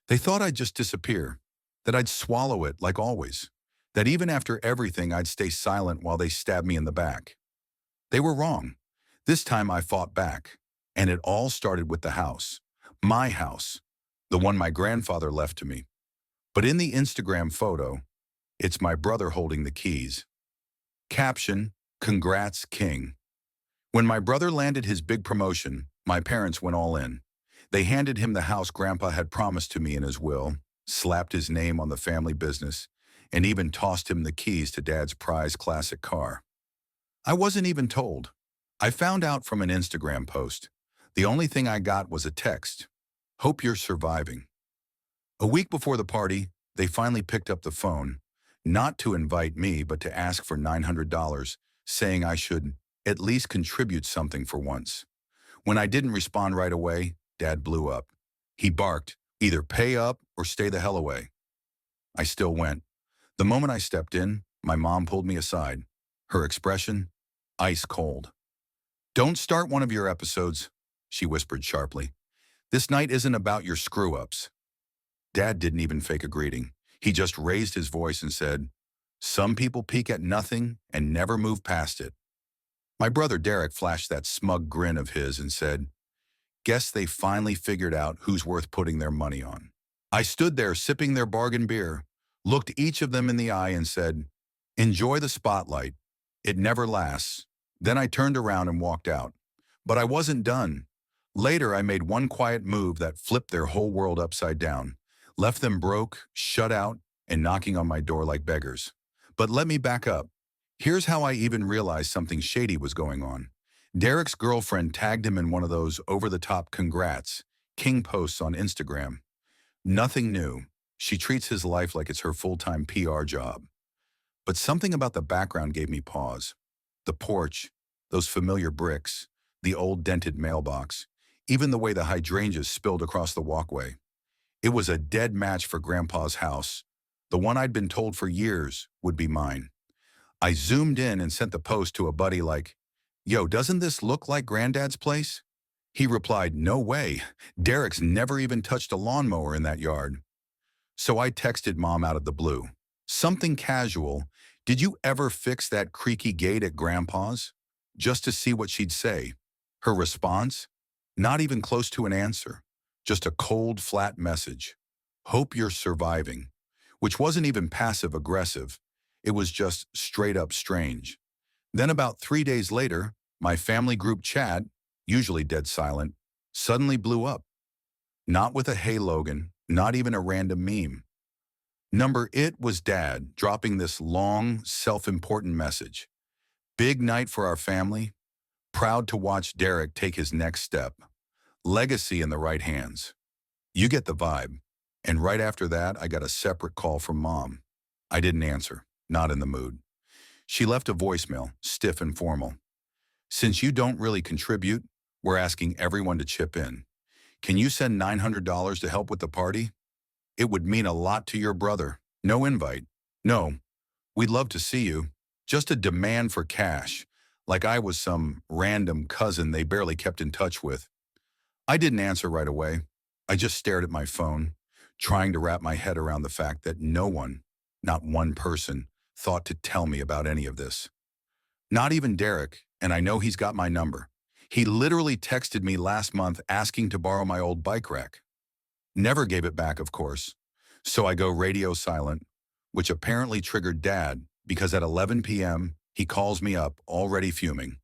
They thought I'd just disappear, that I'd swallow it like always, that even after everything I'd stay silent while they stabbed me in the back. They were wrong. This time I fought back, and it all started with the house. My house, the one my grandfather left to me. But in the Instagram photo, it's my brother holding the keys. Caption, "Congrats, King." When my brother landed his big promotion, my parents went all in. They handed him the house Grandpa had promised to me in his will, slapped his name on the family business, and even tossed him the keys to Dad's prized classic car. I wasn't even told. I found out from an Instagram post. The only thing I got was a text. "Hope you're surviving." A week before the party, they finally picked up the phone, not to invite me, but to ask for $900, saying I should at least contribute something for once. When I didn't respond right away, Dad blew up. He barked, "Either pay up or stay the hell away." I still went. The moment I stepped in, my mom pulled me aside. Her expression, ice cold. "Don't start one of your episodes," she whispered sharply. "This night isn't about your screw-ups." Dad didn't even fake a greeting. He just raised his voice and said, "Some people peek at nothing and never move past it." My brother Derek flashed that smug grin of his and said, "Guess they finally figured out who's worth putting their money on." I stood there sipping their bargain beer, looked each of them in the eye and said, "Enjoy the spotlight. It never lasts." Then I turned around and walked out. But I wasn't done. Later, I made one quiet move that flipped their whole world upside down, left them broke, shut out, and knocking on my door like beggars. But let me back up. Here's how I even realized something shady was going on. Derek's girlfriend tagged him in one of those over-the-top congrats, king posts on Instagram. Nothing new. She treats his life like it's her full-time PR job. But something about the background gave me pause. The porch, those familiar bricks, the old dented mailbox, even the way the hydrangeas spilled across the walkway. It was a dead match for Grandpa's house, the one I'd been told for years would be mine. I zoomed in and sent the post to a buddy like, "Yo, doesn't this look like Granddad's place?" He replied, "No way. Derek's never even touched a lawnmower in that yard." So I texted Mom out of the blue. Something casual, "Did you ever fix that creaky gate at Grandpa's?" Just to see what she'd say. Her response? Not even close to an answer. Just a cold, flat message. "Hope you're surviving." Which wasn't even passive-aggressive. It was just straight-up strange. Then about 3 days later, my family group chat, usually dead silent, suddenly blew up. Not with a "Hey Logan," not even a random meme. It was Dad dropping this long, self-important message. "Big night for our family. Proud to watch Derek take his next step. Legacy in the right hands." You get the vibe. And right after that, I got a separate call from Mom. I didn't answer, not in the mood. She left a voicemail, stiff and formal. "Since you don't really contribute, we're asking everyone to chip in. Can you send $900 to help with the party? It would mean a lot to your brother. No invite. No, we'd love to see you. Just a demand for cash, like I was some random cousin they barely kept in touch with." I didn't answer right away. I just stared at my phone, trying to wrap my head around the fact that no one, not one person, thought to tell me about any of this. Not even Derek, and I know he's got my number. He literally texted me last month asking to borrow my old bike rack. Never gave it back, of course. So I go radio silent, which apparently triggered Dad because at 11 p.m., he calls me up, already fuming.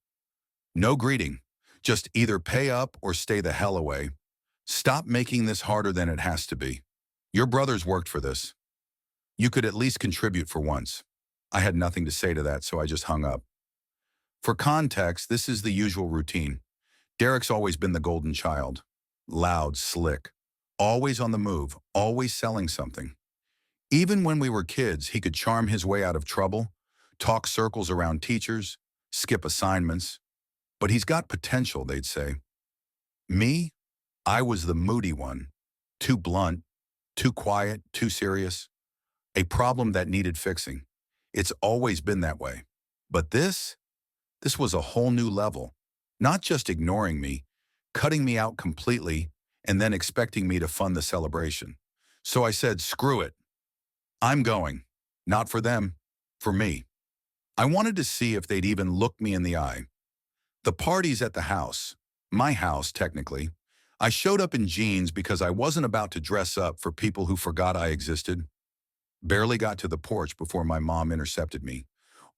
"No greeting. Just either pay up or stay the hell away. Stop making this harder than it has to be. Your brother's worked for this. You could at least contribute for once." I had nothing to say to that, so I just hung up. For context, this is the usual routine. Derek's always been the golden child. Loud, slick, always on the move, always selling something. Even when we were kids, he could charm his way out of trouble, talk circles around teachers, skip assignments. But he's got potential, they'd say. Me? I was the moody one. Too blunt, too quiet, too serious. A problem that needed fixing. It's always been that way. But this was a whole new level. Not just ignoring me, cutting me out completely, and then expecting me to fund the celebration. So I said, screw it. I'm going. Not for them, for me. I wanted to see if they'd even look me in the eye. The party's at the house. My house, technically. I showed up in jeans because I wasn't about to dress up for people who forgot I existed. Barely got to the porch before my mom intercepted me,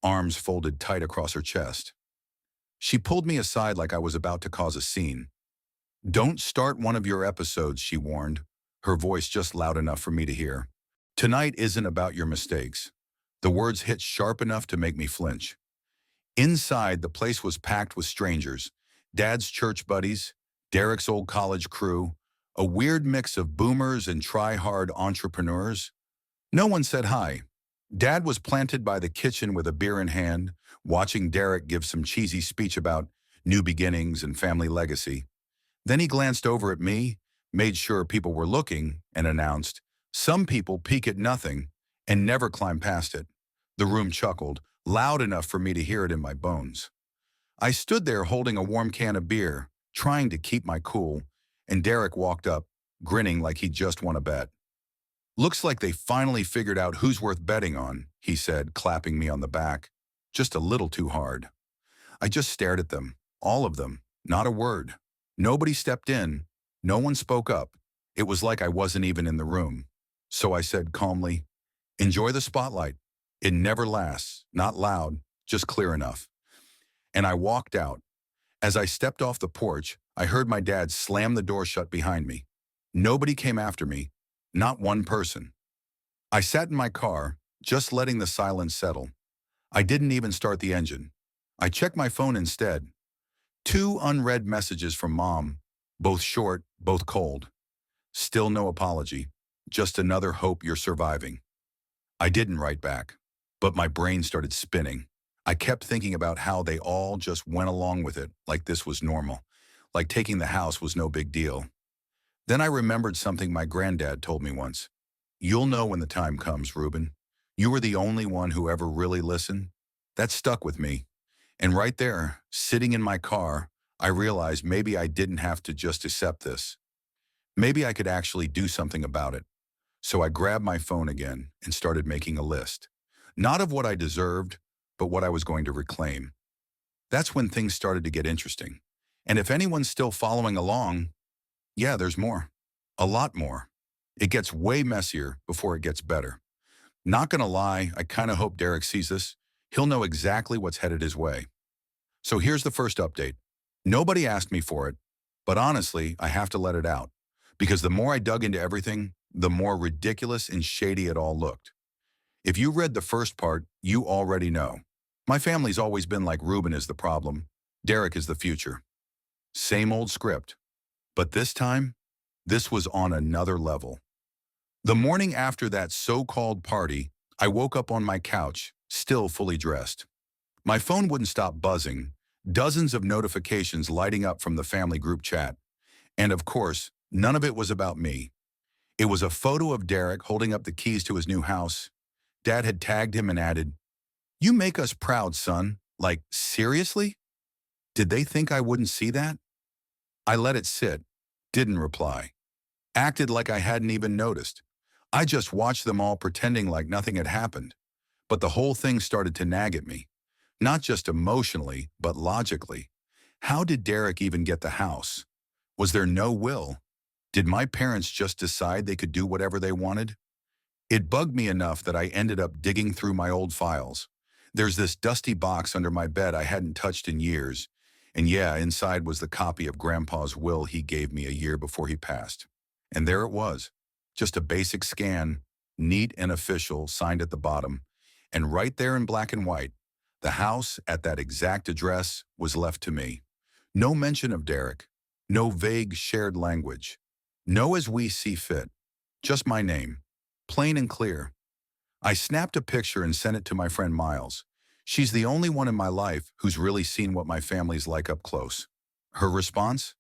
arms folded tight across her chest. She pulled me aside like I was about to cause a scene. Don't start one of your episodes, she warned, her voice just loud enough for me to hear. Tonight isn't about your mistakes. The words hit sharp enough to make me flinch. Inside, the place was packed with strangers, Dad's church buddies, Derek's old college crew, a weird mix of boomers and try-hard entrepreneurs. No one said hi. Dad was planted by the kitchen with a beer in hand, watching Derek give some cheesy speech about new beginnings and family legacy. Then he glanced over at me, made sure people were looking, and announced, "Some people peek at nothing and never climb past it." The room chuckled, loud enough for me to hear it in my bones. I stood there holding a warm can of beer, trying to keep my cool, and Derek walked up, grinning like he'd just won a bet. "Looks like they finally figured out who's worth betting on," he said, clapping me on the back. Just a little too hard. I just stared at them, all of them, not a word. Nobody stepped in. No one spoke up. It was like I wasn't even in the room. So I said calmly, "Enjoy the spotlight. It never lasts, not loud, just clear enough." And I walked out. As I stepped off the porch, I heard my dad slam the door shut behind me. Nobody came after me, not one person. I sat in my car, just letting the silence settle. I didn't even start the engine. I checked my phone instead. 2 unread messages from Mom, both short, both cold. Still no apology, just another hope you're surviving. I didn't write back, but my brain started spinning. I kept thinking about how they all just went along with it, like this was normal, like taking the house was no big deal. Then I remembered something my granddad told me once. "You'll know when the time comes, Reuben. You were the only one who ever really listened." That stuck with me. And right there, sitting in my car, I realized maybe I didn't have to just accept this. Maybe I could actually do something about it. So I grabbed my phone again and started making a list. Not of what I deserved, but what I was going to reclaim. That's when things started to get interesting. And if anyone's still following along, yeah, there's more. A lot more. It gets way messier before it gets better. Not gonna lie, I kinda hope Derek sees this. He'll know exactly what's headed his way. So here's the first update. Nobody asked me for it, but honestly, I have to let it out. Because the more I dug into everything, the more ridiculous and shady it all looked. If you read the first part, you already know. My family's always been like Reuben is the problem, Derek is the future. Same old script. But this time, this was on another level. The morning after that so-called party, I woke up on my couch, still fully dressed. My phone wouldn't stop buzzing, dozens of notifications lighting up from the family group chat. And of course, none of it was about me. It was a photo of Derek holding up the keys to his new house. Dad had tagged him and added, "You make us proud, son." Like, seriously? Did they think I wouldn't see that? I let it sit, didn't reply. Acted like I hadn't even noticed. I just watched them all pretending like nothing had happened. But the whole thing started to nag at me. Not just emotionally, but logically. How did Derek even get the house? Was there no will? Did my parents just decide they could do whatever they wanted? It bugged me enough that I ended up digging through my old files. There's this dusty box under my bed I hadn't touched in years. And yeah, inside was the copy of Grandpa's will he gave me a year before he passed. And there it was. Just a basic scan, neat and official, signed at the bottom. And right there in black and white, the house at that exact address was left to me. No mention of Derek. No vague shared language. No as we see fit. Just my name. Plain and clear. I snapped a picture and sent it to my friend Miles. She's the only one in my life who's really seen what my family's like up close. Her response?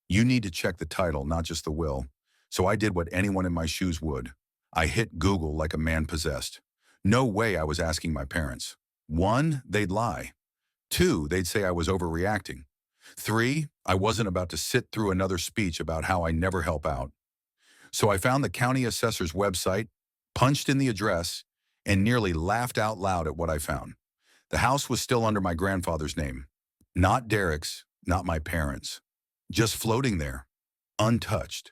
"You need to check the title, not just the will." So I did what anyone in my shoes would. I hit Google like a man possessed. No way I was asking my parents. 1, they'd lie. 2, they'd say I was overreacting. 3, I wasn't about to sit through another speech about how I never help out. So I found the county assessor's website, punched in the address, and nearly laughed out loud at what I found. The house was still under my grandfather's name. Not Derek's, not my parents'. Just floating there, untouched,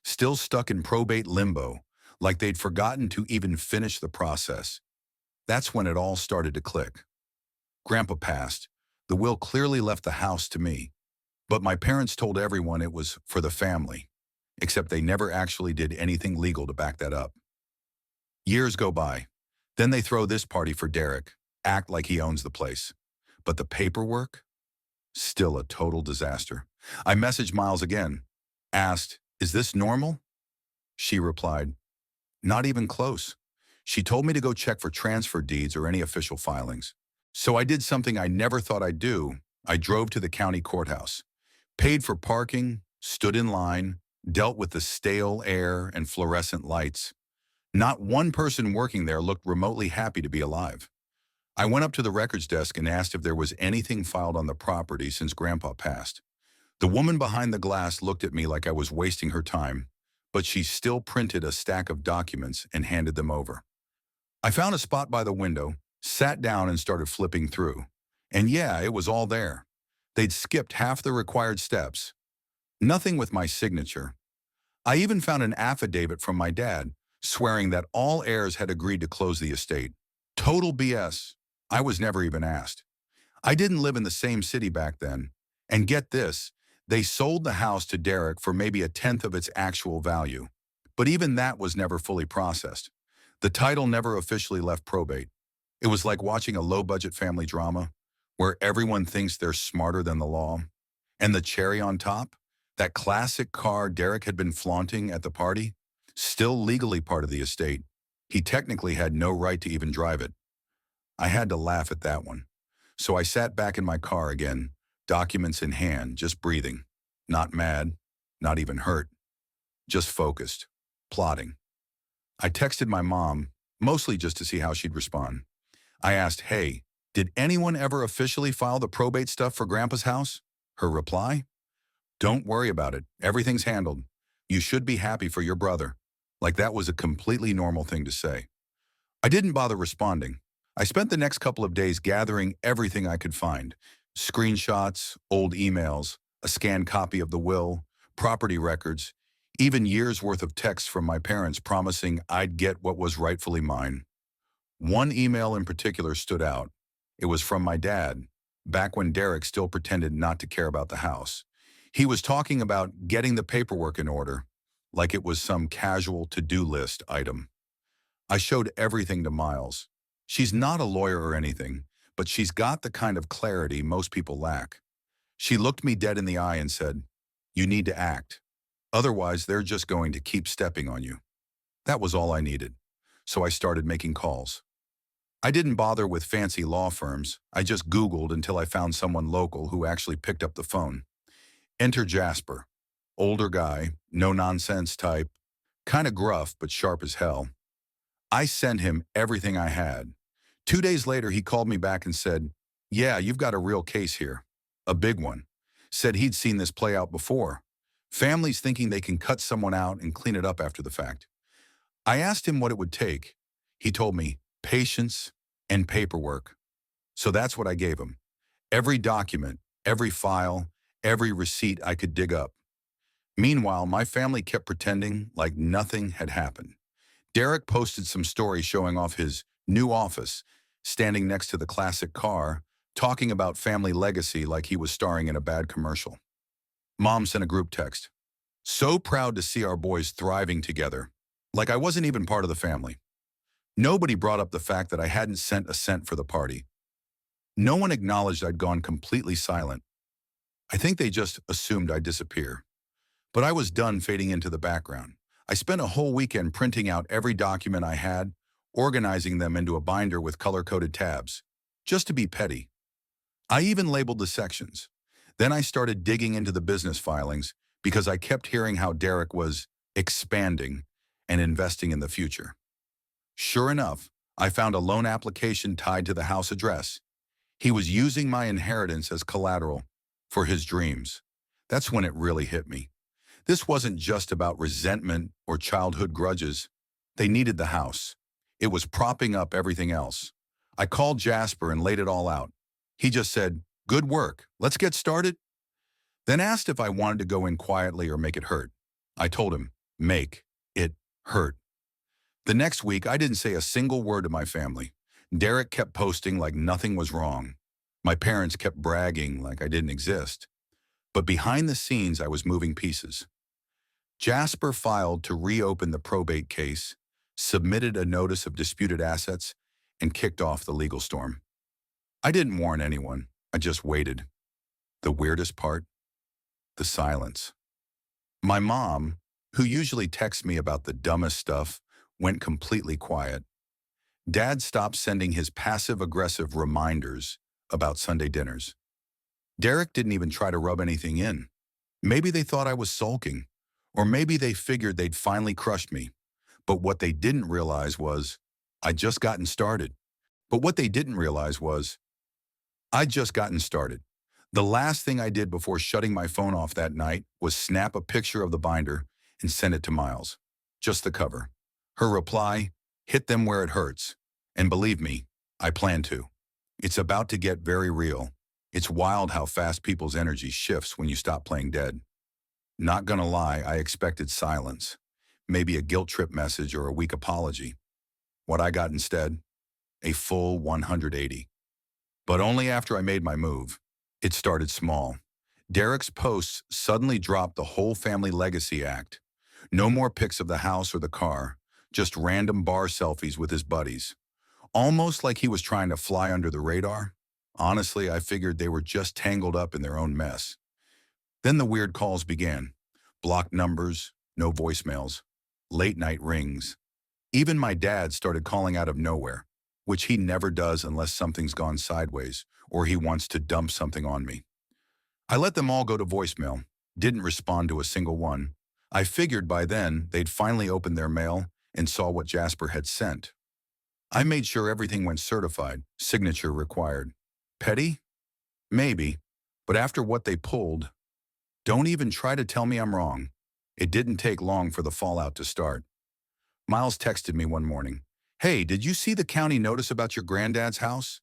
still stuck in probate limbo, like they'd forgotten to even finish the process. That's when it all started to click. Grandpa passed. The will clearly left the house to me, but my parents told everyone it was for the family, except they never actually did anything legal to back that up. Years go by. Then they throw this party for Derek, act like he owns the place. But the paperwork? Still a total disaster. I messaged Miles again, asked, "Is this normal?" She replied, "Not even close." She told me to go check for transfer deeds or any official filings. So I did something I never thought I'd do. I drove to the county courthouse, paid for parking, stood in line, dealt with the stale air and fluorescent lights. Not one person working there looked remotely happy to be alive. I went up to the records desk and asked if there was anything filed on the property since Grandpa passed. The woman behind the glass looked at me like I was wasting her time, but she still printed a stack of documents and handed them over. I found a spot by the window, sat down and started flipping through. And yeah, it was all there. They'd skipped half the required steps. Nothing with my signature. I even found an affidavit from my dad, swearing that all heirs had agreed to close the estate. Total BS. I was never even asked. I didn't live in the same city back then. And get this, they sold the house to Derek for maybe a tenth of its actual value. But even that was never fully processed. The title never officially left probate. It was like watching a low-budget family drama where everyone thinks they're smarter than the law. And the cherry on top, that classic car Derek had been flaunting at the party, still legally part of the estate. He technically had no right to even drive it. I had to laugh at that one. So I sat back in my car again, documents in hand, just breathing. Not mad, not even hurt. Just focused, plotting. I texted my mom, mostly just to see how she'd respond. I asked, "Hey, did anyone ever officially file the probate stuff for Grandpa's house?" Her reply? "Don't worry about it. Everything's handled. You should be happy for your brother." Like that was a completely normal thing to say. I didn't bother responding. I spent the next couple of days gathering everything I could find. Screenshots, old emails, a scanned copy of the will, property records, even years' worth of texts from my parents promising I'd get what was rightfully mine. One email in particular stood out. It was from my dad, back when Derek still pretended not to care about the house. He was talking about getting the paperwork in order, like it was some casual to-do list item. I showed everything to Miles. She's not a lawyer or anything, but she's got the kind of clarity most people lack. She looked me dead in the eye and said, "You need to act. Otherwise, they're just going to keep stepping on you." That was all I needed. So I started making calls. I didn't bother with fancy law firms. I just Googled until I found someone local who actually picked up the phone. Enter Jasper. Older guy, no-nonsense type, kind of gruff but sharp as hell. I sent him everything I had. 2 days later, he called me back and said, "Yeah, you've got a real case here. A big one." Said he'd seen this play out before. Families thinking they can cut someone out and clean it up after the fact. I asked him what it would take. He told me, patience and paperwork. So that's what I gave him. Every document, every file, every receipt I could dig up. Meanwhile, my family kept pretending like nothing had happened. Derek posted some stories showing off his new office, standing next to the classic car, talking about family legacy like he was starring in a bad commercial. Mom sent a group text. "So proud to see our boys thriving together." Like I wasn't even part of the family. Nobody brought up the fact that I hadn't sent a cent for the party. No one acknowledged I'd gone completely silent. I think they just assumed I'd disappear. But I was done fading into the background. I spent a whole weekend printing out every document I had, organizing them into a binder with color-coded tabs, just to be petty. I even labeled the sections. Then I started digging into the business filings because I kept hearing how Derek was expanding and investing in the future. Sure enough, I found a loan application tied to the house address. He was using my inheritance as collateral for his dreams. That's when it really hit me. This wasn't just about resentment or childhood grudges. They needed the house. It was propping up everything else. I called Jasper and laid it all out. He just said, "Good work. Let's get started." Then asked if I wanted to go in quietly or make it hurt. I told him, make it hurt. The next week, I didn't say a single word to my family. Derek kept posting like nothing was wrong. My parents kept bragging like I didn't exist. But behind the scenes, I was moving pieces. Jasper filed to reopen the probate case, submitted a notice of disputed assets, and kicked off the legal storm. I didn't warn anyone. I just waited. The weirdest part? The silence. My mom, who usually texts me about the dumbest stuff, went completely quiet. Dad stopped sending his passive-aggressive reminders about Sunday dinners. Derek didn't even try to rub anything in. Maybe they thought I was sulking, or maybe they figured they'd finally crushed me. But what they didn't realize was, I'd just gotten started. But what they didn't realize was, I'd just gotten started. The last thing I did before shutting my phone off that night was snap a picture of the binder and send it to Miles. Just the cover. Her reply, hit them where it hurts. And believe me, I plan to. It's about to get very real. It's wild how fast people's energy shifts when you stop playing dead. Not gonna lie, I expected silence. Maybe a guilt trip message or a weak apology. What I got instead? A full 180. But only after I made my move. It started small. Derek's posts suddenly dropped the whole family legacy act. No more pics of the house or the car, just random bar selfies with his buddies. Almost like he was trying to fly under the radar. Honestly, I figured they were just tangled up in their own mess. Then the weird calls began. Blocked numbers, no voicemails, late night rings. Even my dad started calling out of nowhere, which he never does unless something's gone sideways or he wants to dump something on me. I let them all go to voicemail, didn't respond to a single one. I figured by then they'd finally opened their mail and saw what Jasper had sent. I made sure everything went certified, signature required. Petty? Maybe, but after what they pulled, don't even try to tell me I'm wrong. It didn't take long for the fallout to start. Miles texted me one morning. "Hey, did you see the county notice about your granddad's house?"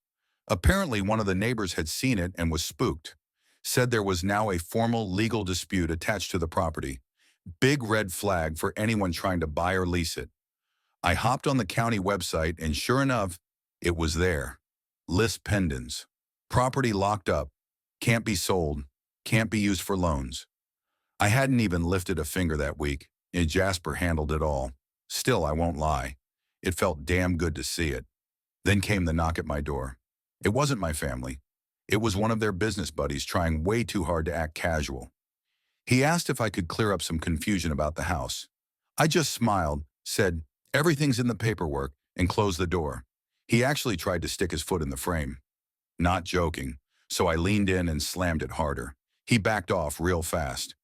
Apparently, one of the neighbors had seen it and was spooked. Said there was now a formal legal dispute attached to the property. Big red flag for anyone trying to buy or lease it. I hopped on the county website and sure enough, it was there. List pendants. Property locked up. Can't be sold. Can't be used for loans. I hadn't even lifted a finger that week, and Jasper handled it all. Still, I won't lie. It felt damn good to see it. Then came the knock at my door. It wasn't my family. It was one of their business buddies trying way too hard to act casual. He asked if I could clear up some confusion about the house. I just smiled, said, "Everything's in the paperwork," and closed the door. He actually tried to stick his foot in the frame. Not joking, so I leaned in and slammed it harder. He backed off real fast.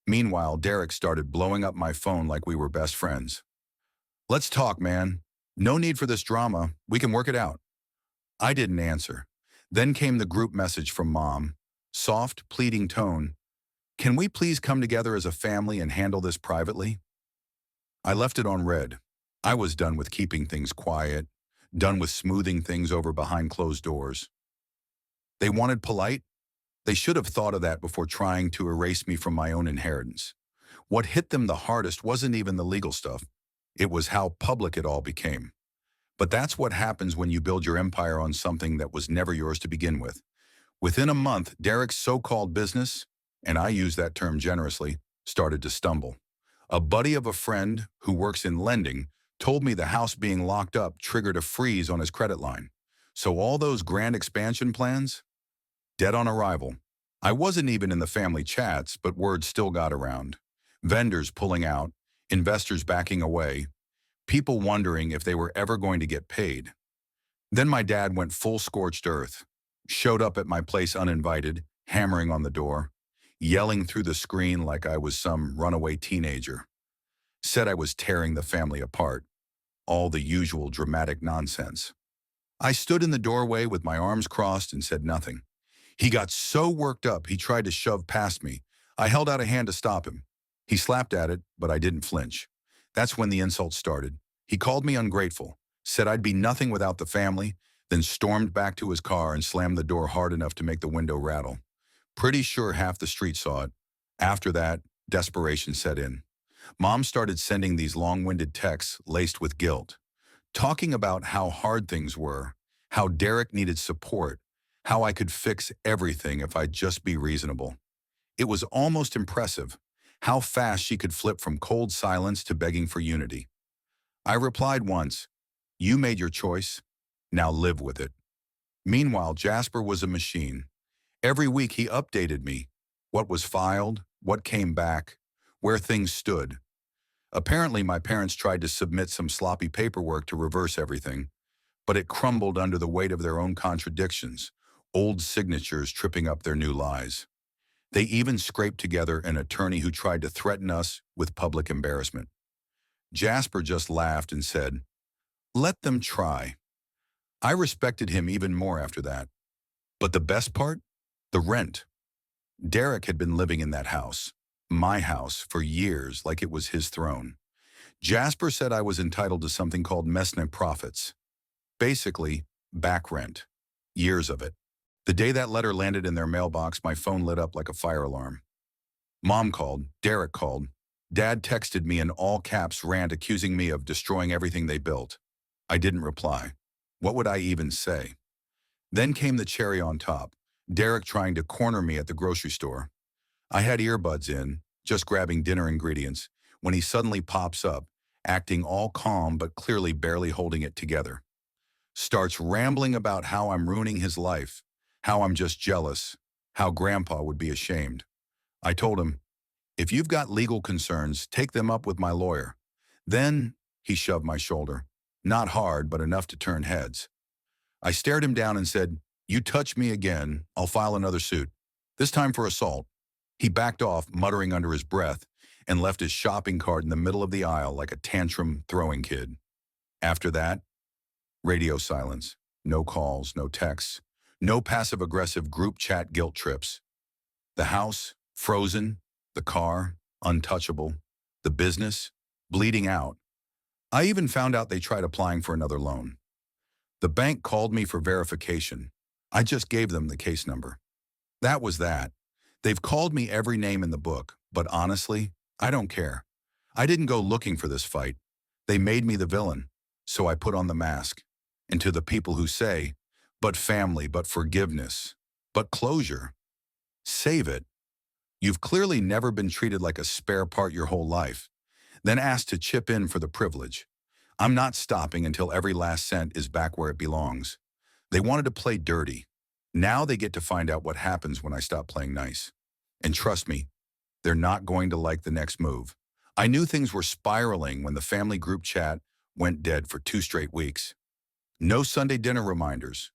Meanwhile, Derek started blowing up my phone like we were best friends. "Let's talk, man. No need for this drama. We can work it out." I didn't answer. Then came the group message from Mom. Soft, pleading tone. "Can we please come together as a family and handle this privately?" I left it on read. I was done with keeping things quiet, done with smoothing things over behind closed doors. They wanted polite? They should have thought of that before trying to erase me from my own inheritance. What hit them the hardest wasn't even the legal stuff. It was how public it all became. But that's what happens when you build your empire on something that was never yours to begin with. Within a month, Derek's so-called business, and I use that term generously, started to stumble. A buddy of a friend who works in lending told me the house being locked up triggered a freeze on his credit line. So all those grand expansion plans? Dead on arrival. I wasn't even in the family chats, but word still got around. Vendors pulling out, investors backing away, people wondering if they were ever going to get paid. Then my dad went full scorched earth, showed up at my place uninvited, hammering on the door, yelling through the screen like I was some runaway teenager. Said I was tearing the family apart. All the usual dramatic nonsense. I stood in the doorway with my arms crossed and said nothing. He got so worked up he tried to shove past me. I held out a hand to stop him. He slapped at it, but I didn't flinch. That's when the insults started. He called me ungrateful, said I'd be nothing without the family, then stormed back to his car and slammed the door hard enough to make the window rattle. Pretty sure half the street saw it. After that, desperation set in. Mom started sending these long-winded texts laced with guilt, talking about how hard things were, how Derek needed support, how I could fix everything if I'd just be reasonable. It was almost impressive how fast she could flip from cold silence to begging for unity. I replied once, "You made your choice, now live with it." Meanwhile, Jasper was a machine. Every week he updated me, what was filed, what came back, where things stood. Apparently my parents tried to submit some sloppy paperwork to reverse everything, but it crumbled under the weight of their own contradictions, old signatures tripping up their new lies. They even scraped together an attorney who tried to threaten us with public embarrassment. Jasper just laughed and said, "Let them try." I respected him even more after that. But the best part? The rent. Derek had been living in that house, my house, for years like it was his throne. Jasper said I was entitled to something called mesne profits. Basically, back rent. Years of it. The day that letter landed in their mailbox, my phone lit up like a fire alarm. Mom called, Derek called. Dad texted me in all caps rant accusing me of destroying everything they built. I didn't reply. What would I even say? Then came the cherry on top, Derek trying to corner me at the grocery store. I had earbuds in, just grabbing dinner ingredients, when he suddenly pops up, acting all calm but clearly barely holding it together. Starts rambling about how I'm ruining his life, how I'm just jealous, how Grandpa would be ashamed. I told him, "If you've got legal concerns, take them up with my lawyer." Then he shoved my shoulder. Not hard, but enough to turn heads. I stared him down and said, "You touch me again, I'll file another suit. This time for assault." He backed off, muttering under his breath, and left his shopping cart in the middle of the aisle like a tantrum-throwing kid. After that, radio silence. No calls, no texts, no passive-aggressive group chat guilt trips. The house, frozen. The car, untouchable. The business, bleeding out. I even found out they tried applying for another loan. The bank called me for verification. I just gave them the case number. That was that. They've called me every name in the book, but honestly, I don't care. I didn't go looking for this fight. They made me the villain, so I put on the mask. And to the people who say, "But family, but forgiveness, but closure," save it. You've clearly never been treated like a spare part your whole life, then asked to chip in for the privilege. I'm not stopping until every last cent is back where it belongs. They wanted to play dirty. Now they get to find out what happens when I stop playing nice. And trust me, they're not going to like the next move. I knew things were spiraling when the family group chat went dead for 2 straight weeks. No Sunday dinner reminders.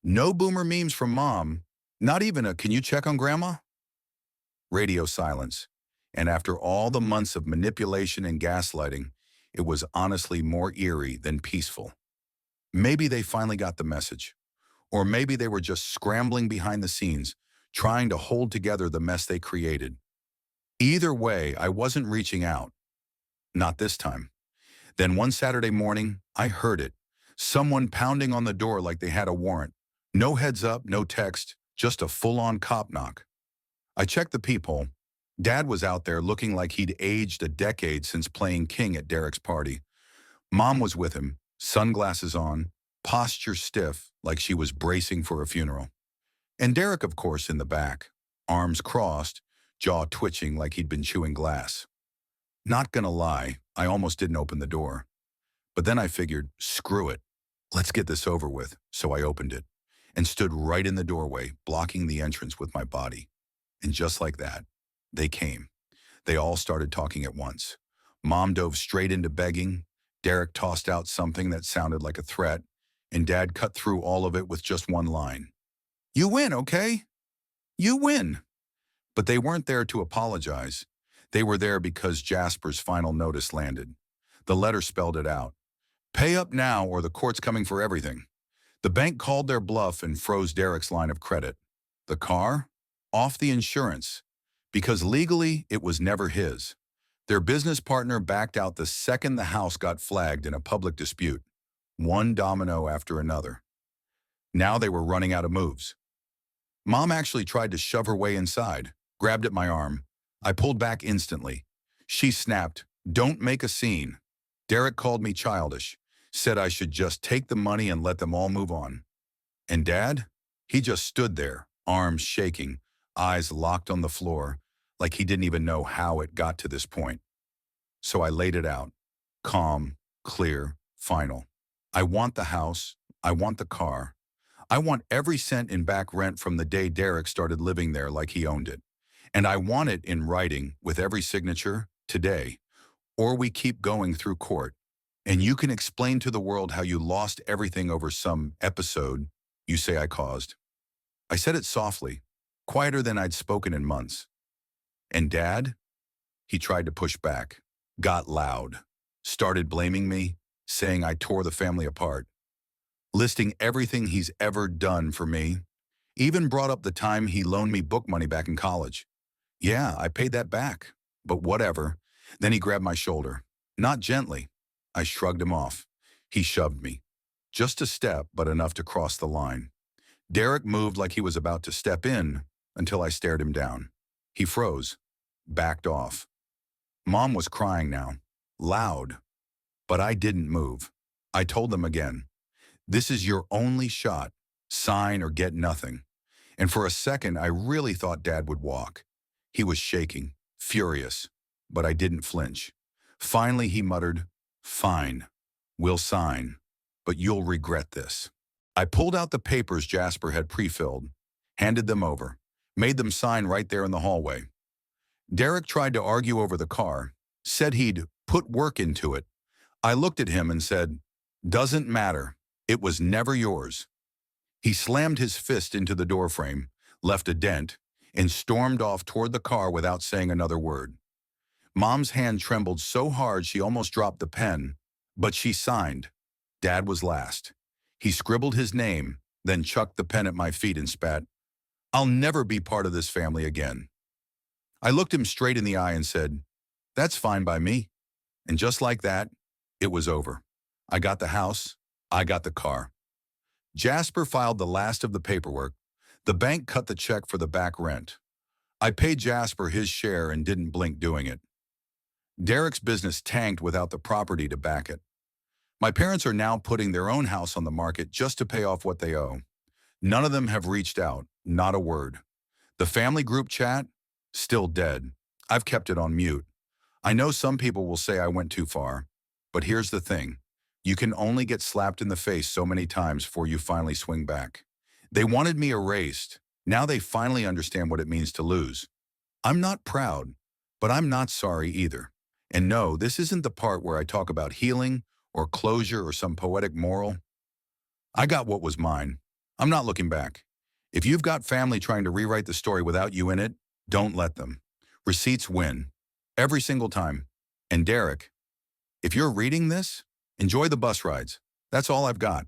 No boomer memes from Mom. Not even a "Can you check on Grandma?" Radio silence. And after all the months of manipulation and gaslighting, it was honestly more eerie than peaceful. Maybe they finally got the message. Or maybe they were just scrambling behind the scenes, trying to hold together the mess they created. Either way, I wasn't reaching out. Not this time. Then one Saturday morning, I heard it. Someone pounding on the door like they had a warrant. No heads up, no text, just a full-on cop knock. I checked the peephole. Dad was out there looking like he'd aged a decade since playing king at Derek's party. Mom was with him, sunglasses on, posture stiff like she was bracing for a funeral. And Derek, of course, in the back, arms crossed, jaw twitching like he'd been chewing glass. Not gonna lie, I almost didn't open the door. But then I figured, screw it. Let's get this over with, so I opened it and stood right in the doorway, blocking the entrance with my body. And just like that, they came. They all started talking at once. Mom dove straight into begging. Derek tossed out something that sounded like a threat, and Dad cut through all of it with just one line. "You win, okay? You win." But they weren't there to apologize. They were there because Jasper's final notice landed. The letter spelled it out. Pay up now or the court's coming for everything. The bank called their bluff and froze Derek's line of credit. The car? Off the insurance. Because legally, it was never his. Their business partner backed out the second the house got flagged in a public dispute, one domino after another. Now they were running out of moves. Mom actually tried to shove her way inside, grabbed at my arm. I pulled back instantly. She snapped, "Don't make a scene." Derek called me childish, said I should just take the money and let them all move on. And Dad? He just stood there, arms shaking, eyes locked on the floor, like he didn't even know how it got to this point. So I laid it out. Calm, clear, final. I want the house. I want the car. I want every cent in back rent from the day Derek started living there like he owned it. And I want it in writing with every signature today. Or we keep going through court. And you can explain to the world how you lost everything over some episode you say I caused. I said it softly, quieter than I'd spoken in months. And Dad? He tried to push back, got loud, started blaming me, saying I tore the family apart, listing everything he's ever done for me, even brought up the time he loaned me book money back in college. Yeah, I paid that back, but whatever. Then he grabbed my shoulder, not gently. I shrugged him off. He shoved me. Just a step, but enough to cross the line. Derek moved like he was about to step in until I stared him down. He froze, backed off. Mom was crying now, loud, but I didn't move. I told them again, "This is your only shot. Sign or get nothing." And for a second, I really thought Dad would walk. He was shaking, furious, but I didn't flinch. Finally, he muttered, "Fine, we'll sign, but you'll regret this." I pulled out the papers Jasper had pre-filled, handed them over, made them sign right there in the hallway. Derek tried to argue over the car, said he'd put work into it. I looked at him and said, "Doesn't matter. It was never yours." He slammed his fist into the doorframe, left a dent, and stormed off toward the car without saying another word. Mom's hand trembled so hard she almost dropped the pen, but she signed. Dad was last. He scribbled his name, then chucked the pen at my feet and spat, "I'll never be part of this family again." I looked him straight in the eye and said, "That's fine by me." And just like that, it was over. I got the house. I got the car. Jasper filed the last of the paperwork. The bank cut the check for the back rent. I paid Jasper his share and didn't blink doing it. Derek's business tanked without the property to back it. My parents are now putting their own house on the market just to pay off what they owe. None of them have reached out, not a word. The family group chat? Still dead. I've kept it on mute. I know some people will say I went too far, but here's the thing. You can only get slapped in the face so many times before you finally swing back. They wanted me erased. Now they finally understand what it means to lose. I'm not proud, but I'm not sorry either. And no, this isn't the part where I talk about healing or closure or some poetic moral. I got what was mine. I'm not looking back. If you've got family trying to rewrite the story without you in it, don't let them. Receipts win. Every single time. And Derek, if you're reading this, enjoy the bus rides. That's all I've got.